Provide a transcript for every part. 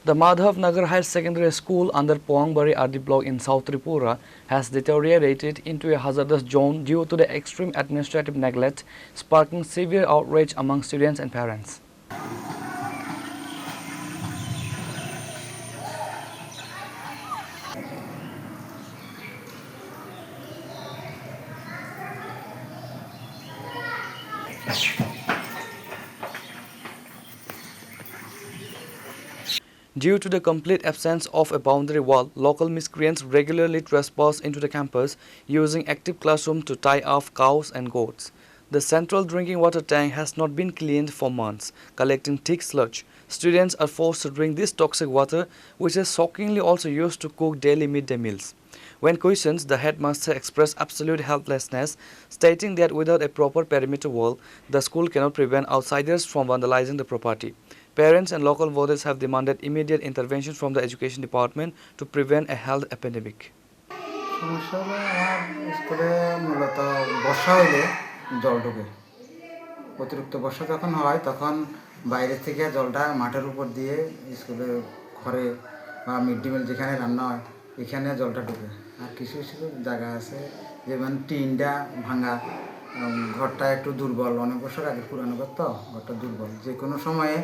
The Madhav Nagar Higher Secondary School under Poangbari RD block in South Tripura has deteriorated into a hazardous zone due to the extreme administrative neglect, sparking severe outrage among students and parents. Due to the complete absence of a boundary wall, local miscreants regularly trespass into the campus, using active classrooms to tie off cows and goats. The central drinking water tank has not been cleaned for months, collecting thick sludge. Students are forced to drink this toxic water, which is shockingly also used to cook daily midday meals. When questioned, the headmaster expressed absolute helplessness, stating that without a proper perimeter wall, the school cannot prevent outsiders from vandalizing the property. Parents and local voters have demanded immediate intervention from the education department to prevent a health epidemic. সমস্যা হলো আমার স্কুলে মূলত বর্ষা হইলে জল ঢোকে। অতিরিক্ত বর্ষা যখন হয় তখন বাইরে থেকে জলটা মাঠের উপর দিয়ে স্কুলে ঘরে বা মিড ডে মিল যেখানে রান্না হয় এখানে জলটা ঢোকে। আর কিছু কিছু জায়গা আছে যেমন টিনটা ভাঙা, ঘরটা একটু দুর্বল, অনেক বছর আগে পুরানো ঘর তো, ঘরটা দুর্বল, যে কোনো সময়ে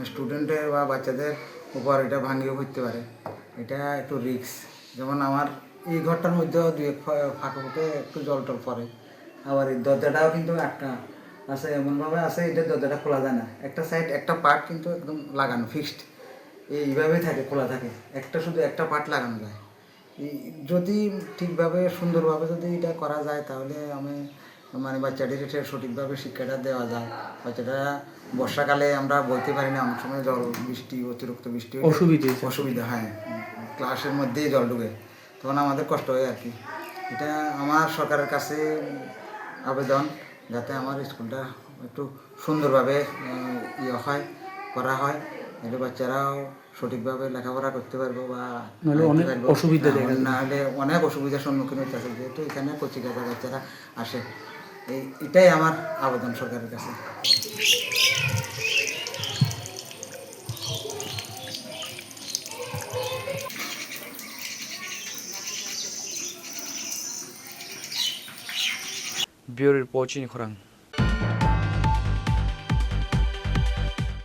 স্টুডেন্টের বা বাচ্চাদের উপর এটা ভাঙিয়ে পড়তে পারে। এটা একটু রিস্ক। যেমন আমার এই ঘরটার মধ্যেও দুই এক ফাঁকে ফুঁকে একটু জল টল পড়ে। আবার এই দরজাটাও কিন্তু একটা আছে, এমনভাবে আছে এটা দরজাটা খোলা যায় না, একটা সাইড একটা পার্ট কিন্তু একদম লাগানো ফিক্সড, এইভাবেই থাকে, খোলা থাকে, একটা শুধু একটা পার্ট লাগানো যায়। যদি ঠিকভাবে সুন্দরভাবে যদি এটা করা যায় তাহলে আমি মানে বাচ্চাটির সঠিকভাবে শিক্ষাটা দেওয়া যায়। বাচ্চাটা বর্ষাকালে আমরা বলতে পারি না, অনেক সময় জল বৃষ্টি, অতিরিক্ত বৃষ্টি অসুবিধা হয়, ক্লাসের মধ্যেই জল ঢুকে, তখন আমাদের কষ্ট হয় আর কি। এটা আমার সরকারের কাছে আবেদন, যাতে আমার স্কুলটা একটু সুন্দরভাবে করা হয়, এলে বাচ্চারাও সঠিকভাবে লেখাপড়া করতে পারবো বা অনেক অসুবিধা, নাহলে অনেক অসুবিধার সম্মুখীন হতে আছে, যেহেতু এখানে কচিকাচা বাচ্চারা আসে। এটাই আমার আবেদন সরকারের কাছে। Bureau report Khurang.